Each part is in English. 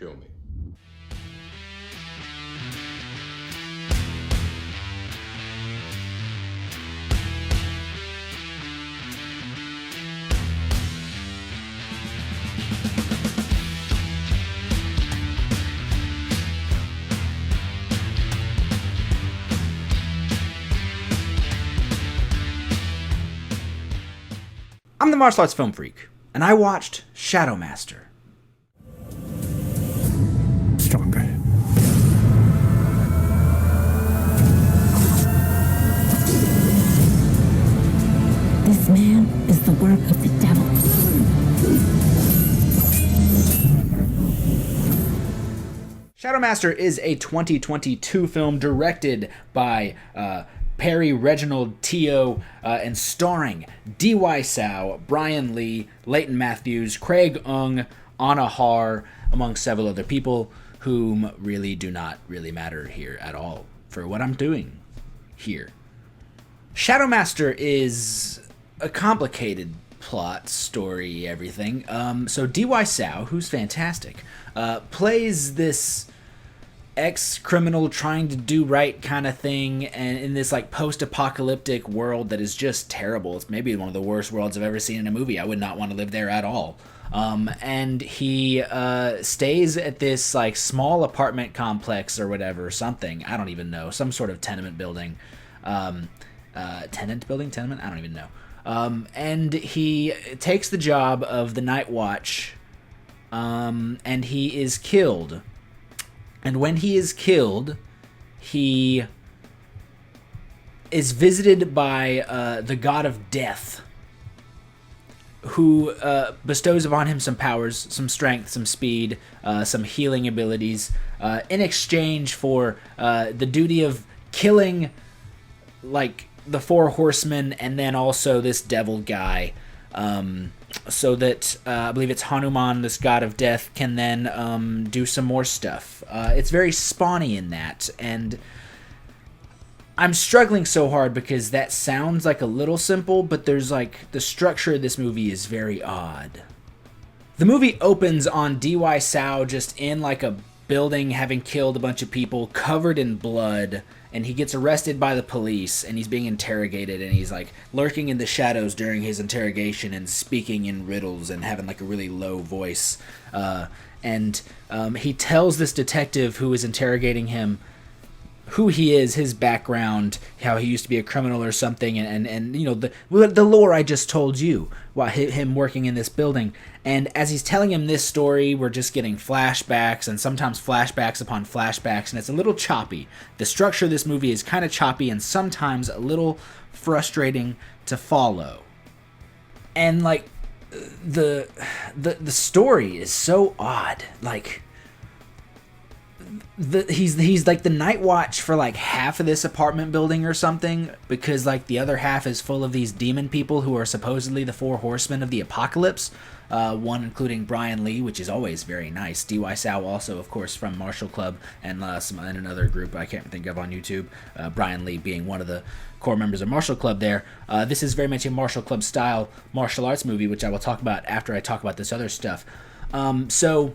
kill me. I'm the Martial Arts Film Freak, and I watched Shadow Master. Stronger. This man is the work of the devil. Shadow Master is a 2022 film directed by Perry Reginald Teo and starring D.Y. Sao, Brian Lee, Leighton Matthews, Craig Ung, Anna Har, among several other people whom really do not really matter here at all for what I'm doing here. Shadow Master is a complicated plot, story, everything. So D.Y. Sao, who's fantastic, plays this ex-criminal trying to do right kind of thing, and in this like post-apocalyptic world that is just terrible. It's maybe one of the worst worlds I've ever seen in a movie. I would not want to live there at all. And he stays at this like small apartment complex or whatever, something, I don't even know, some sort of tenement building. Tenement? I don't even know. And he takes the job of the night watch, and he is killed. And when he is killed, he is visited by the god of death, who bestows upon him some powers, some strength, some speed, some healing abilities, in exchange for the duty of killing, like, the four horsemen and then also this devil guy, so that I believe it's Hanuman, this god of death, can then do some more stuff. It's very spawny in that, and I'm struggling so hard because that sounds like a little simple, but there's like, the structure of this movie is very odd. The movie opens on D.Y. Sao just in like a building, having killed a bunch of people, covered in blood, and he gets arrested by the police, and he's being interrogated, and he's like lurking in the shadows during his interrogation and speaking in riddles and having like a really low voice. And he tells this detective who is interrogating him who he is, his background, how he used to be a criminal or something, and you know, the lore I just told you, while him working in this building. And as he's telling him this story, we're just getting flashbacks, and sometimes flashbacks upon flashbacks, and it's a little choppy. The structure of this movie is kind of choppy and sometimes a little frustrating to follow. And like, the story is so odd. Like, he's like the night watch for like half of this apartment building or something, because like the other half is full of these demon people who are supposedly the four horsemen of the apocalypse, one including Brian Lee, which is always very nice. D.Y. Sao also, of course, from Martial Club, and another group I can't think of on YouTube, Brian Lee being one of the core members of Martial Club there. This is very much a Martial Club style martial arts movie, which I will talk about after I talk about this other stuff. So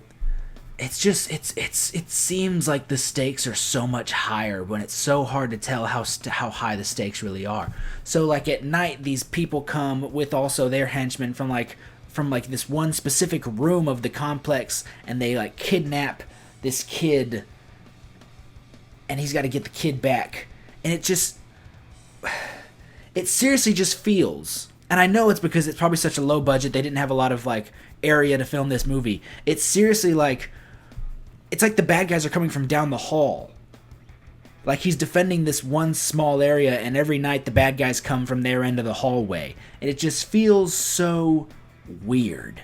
it's just, it seems like the stakes are so much higher when it's so hard to tell how high the stakes really are. So like at night, these people come with also their henchmen from this one specific room of the complex, and they like kidnap this kid, and he's got to get the kid back. And it seriously just feels, and I know it's because it's probably such a low budget, they didn't have a lot of like area to film this movie. It's seriously like, it's like the bad guys are coming from down the hall. Like he's defending this one small area, and every night the bad guys come from their end of the hallway. And it just feels so weird.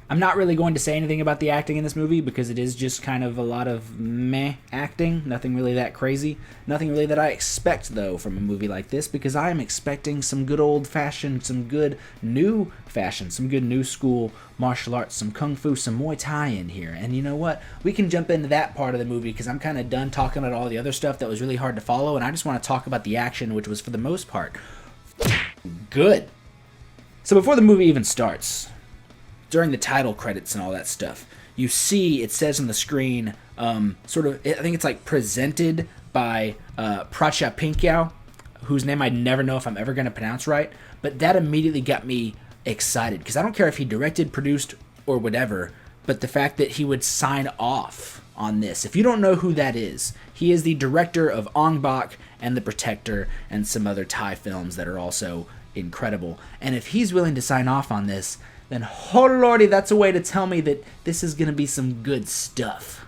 I'm not really going to say anything about the acting in this movie because it is just kind of a lot of meh acting. Nothing really that crazy. Nothing really that I expect, though, from a movie like this, because I am expecting some good old-fashioned, some good new school martial arts, some kung fu, some Muay Thai in here. And you know what? We can jump into that part of the movie because I'm kind of done talking about all the other stuff that was really hard to follow, and I just want to talk about the action, which was, for the most part, good. So before the movie even starts, during the title credits and all that stuff, you see it says on the screen, sort of, I think it's like presented by Pracha Pinkyao, whose name I never know if I'm ever going to pronounce right, but that immediately got me excited, because I don't care if he directed, produced, or whatever, but the fact that he would sign off on this. If you don't know who that is, he is the director of Ong Bak and The Protector and some other Thai films that are also incredible. And if he's willing to sign off on this, then oh lordy, that's a way to tell me that this is going to be some good stuff.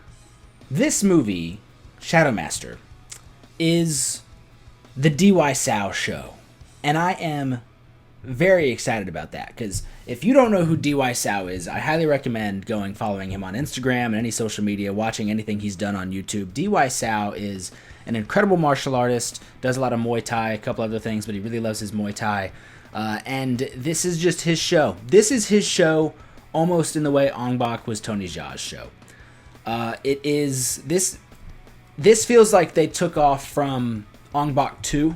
This movie, Shadow Master, is the D.Y. Sao show. And I am very excited about that, because if you don't know who D.Y. Sao is, I highly recommend going following him on Instagram and any social media, watching anything he's done on YouTube. D.Y. Sao is an incredible martial artist, does a lot of Muay Thai, a couple other things, but he really loves his Muay Thai. And this is just his show. This is his show almost in the way Ong Bak was Tony Jaa's show. This feels like they took off from Ong Bak 2.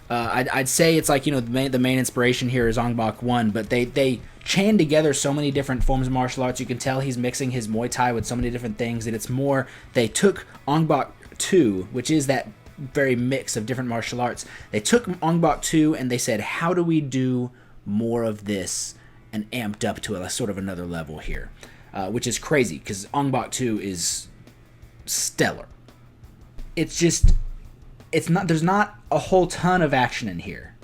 I'd say it's like, the main inspiration here is Ong Bak 1, but they chain together so many different forms of martial arts. You can tell he's mixing his Muay Thai with so many different things that it's more, they took Ong Bak 2, which is that very mix of different martial arts. They took Ong Bak 2 and they said, how do we do more of this and amped up to a sort of another level here, which is crazy, because Ong Bak 2 is stellar. There's not a whole ton of action in here.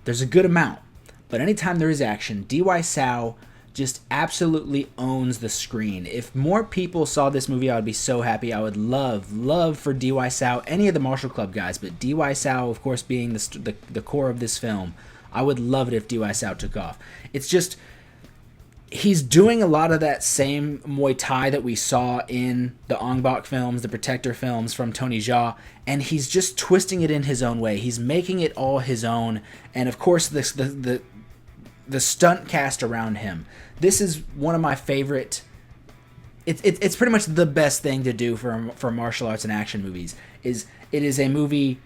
There's a good amount, but anytime there is action, D.Y. Sao just absolutely owns the screen. If more people saw this movie, I would be so happy. I would love for D.Y. Sao, any of the Martial Club guys, but D.Y. Sao, of course, being the core of this film, I would love it if D.Y. Sao took off. It's just, he's doing a lot of that same Muay Thai that we saw in the Ong Bak films, the Protector films from Tony Jaa, and he's just twisting it in his own way. He's making it all his own, and of course the stunt cast around him. This is one of my favorite. It's pretty much the best thing to do for martial arts and action movies. It is a movie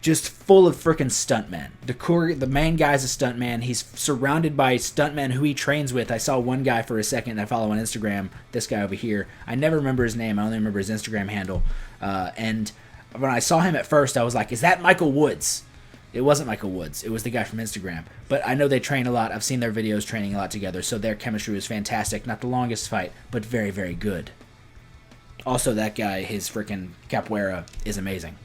just full of freaking stuntmen. The main guy's a stuntman. He's surrounded by stuntmen who he trains with. I saw one guy for a second that I follow on Instagram. This guy over here. I never remember his name. I only remember his Instagram handle. And when I saw him at first, I was like, is that Michael Woods? It wasn't Michael Woods. It was the guy from Instagram. But I know they train a lot. I've seen their videos training a lot together, so their chemistry was fantastic. Not the longest fight, but very, very good. Also, that guy, his freaking capoeira is amazing.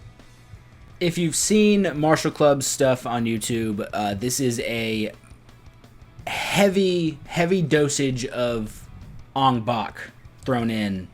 If you've seen Martial Club stuff on YouTube, this is a heavy dosage of Ong Bak thrown in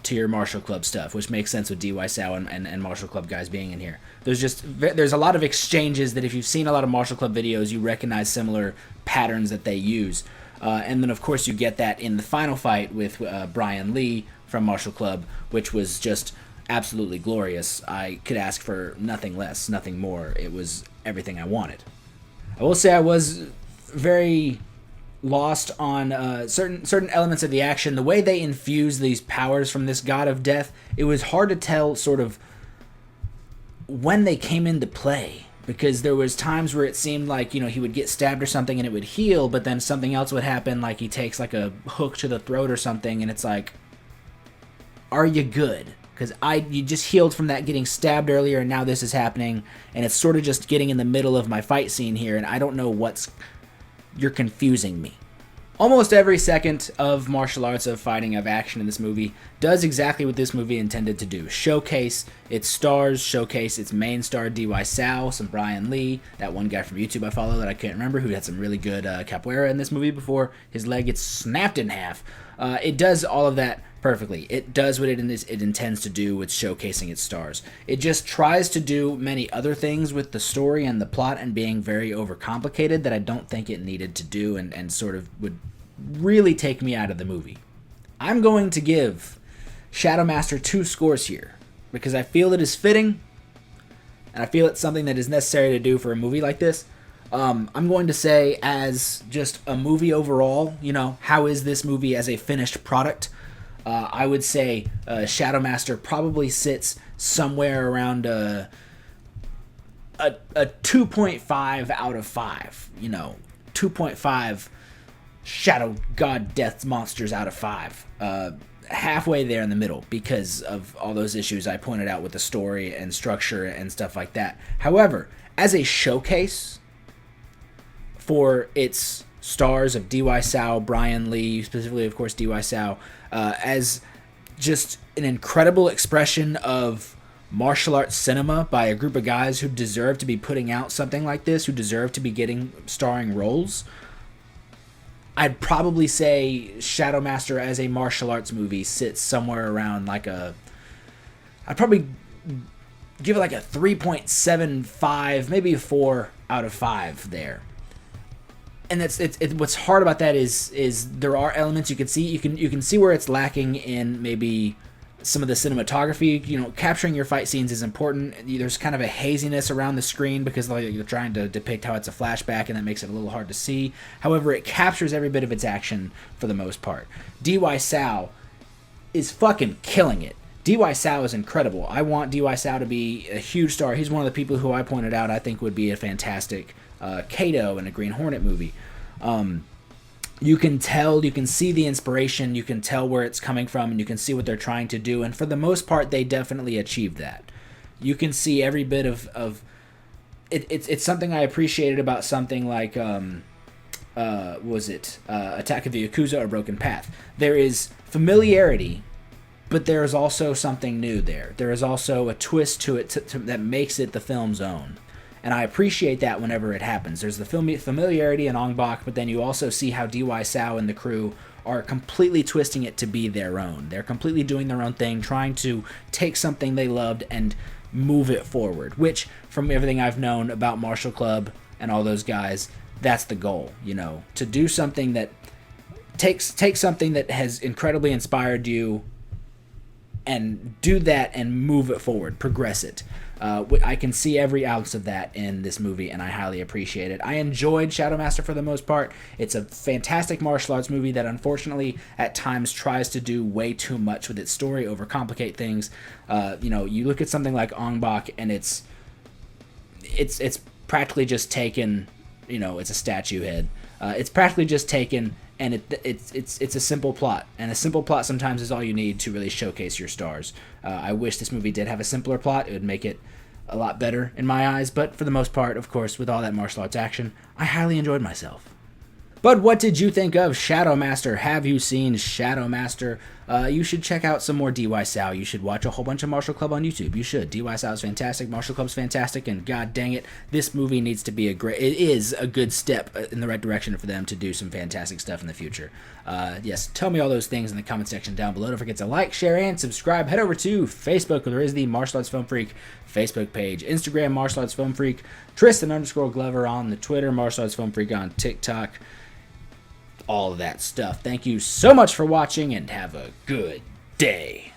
to your Martial Club stuff, which makes sense with D.Y. Sao and Martial Club guys being in here. There's a lot of exchanges that if you've seen a lot of Martial Club videos, you recognize similar patterns that they use. And then, of course, you get that in the final fight with Brian Lee from Martial Club, which was just absolutely glorious. I could ask for nothing less, nothing more. It was everything I wanted. I will say I was very lost on certain elements of the action. The way they infuse these powers from this god of death, it was hard to tell sort of when they came into play, because there was times where it seemed like, he would get stabbed or something and it would heal, but then something else would happen, like he takes like a hook to the throat or something, and it's like, are you good? Because you just healed from that getting stabbed earlier, and now this is happening, and it's sort of just getting in the middle of my fight scene here, and I don't know you're confusing me. Almost every second of martial arts, of fighting, of action in this movie does exactly what this movie intended to do. Showcase its stars, showcase its main star, D.Y. Sao, some Brian Lee, that one guy from YouTube I follow that I can't remember, who had some really good capoeira in this movie before his leg gets snapped in half. It does all of that perfectly. It does what it intends to do with showcasing its stars. It just tries to do many other things with the story and the plot, and being very overcomplicated that I don't think it needed to do, and sort of would really take me out of the movie. I'm going to give Shadow Master 2 scores here, because I feel it is fitting, and I feel it's something that is necessary to do for a movie like this. I'm going to say, as just a movie overall, how is this movie as a finished product? I would say Shadow Master probably sits somewhere around a 2.5 out of 5. 2.5 Shadow God Death Monsters out of 5. Halfway there in the middle because of all those issues I pointed out with the story and structure and stuff like that. However, as a showcase for its stars of D.Y. Sao, Brian Lee, specifically, of course, D.Y. Sao, as just an incredible expression of martial arts cinema by a group of guys who deserve to be putting out something like this, who deserve to be getting starring roles, I'd probably say Shadow Master as a martial arts movie sits somewhere around like I'd probably give it like a 3.75, maybe a 4 out of 5 there. And what's hard about that is there are elements you can see. You can see where it's lacking in maybe some of the cinematography. You know, capturing your fight scenes is important. There's kind of a haziness around the screen because you're trying to depict how it's a flashback, and that makes it a little hard to see. However, it captures every bit of its action for the most part. D.Y. Sao is fucking killing it. D.Y. Sao is incredible. I want D.Y. Sao to be a huge star. He's one of the people who I pointed out I think would be a fantastic Kato in a Green Hornet movie. You can see the inspiration, you can tell where it's coming from, and you can see what they're trying to do, and for the most part, they definitely achieved that. You can see every bit of it's something I appreciated about something like, Attack of the Yakuza or Broken Path. There is familiarity, but there is also something new there. There is also a twist to it that makes it the film's own. And I appreciate that whenever it happens. There's the familiarity in Ong Bak, but then you also see how D.Y. Sao and the crew are completely twisting it to be their own. They're completely doing their own thing, trying to take something they loved and move it forward, which, from everything I've known about Martial Club and all those guys, that's the goal, you know, to do something that takes something that has incredibly inspired you and do that and move it forward, progress it. I can see every ounce of that in this movie, and I highly appreciate it. I enjoyed Shadow Master for the most part. It's a fantastic martial arts movie that unfortunately at times tries to do way too much with its story, overcomplicate things. You look at something like Ong Bak, and it's practically just taken. It's a statue head. It's practically just taken, and it's a simple plot, and a simple plot sometimes is all you need to really showcase your stars. I wish this movie did have a simpler plot. It would make it a lot better in my eyes, but for the most part, of course, with all that martial arts action, I highly enjoyed myself. But what did you think of Shadow Master? Have you seen Shadow Master? You should check out some more D.Y. Sao. You should watch a whole bunch of Martial Club on YouTube. You should. D.Y. Sao is fantastic. Martial Club is fantastic. And god dang it, this movie needs to be it is a good step in the right direction for them to do some fantastic stuff in the future. Yes, tell me all those things in the comment section down below. Don't forget to like, share, and subscribe. Head over to Facebook, where there is the Martial Arts Film Freak Facebook page. Instagram, Martial Arts Film Freak. Tristan_Glover on the Twitter. Martial Arts Film Freak on TikTok. All of that stuff. Thank you so much for watching, and have a good day.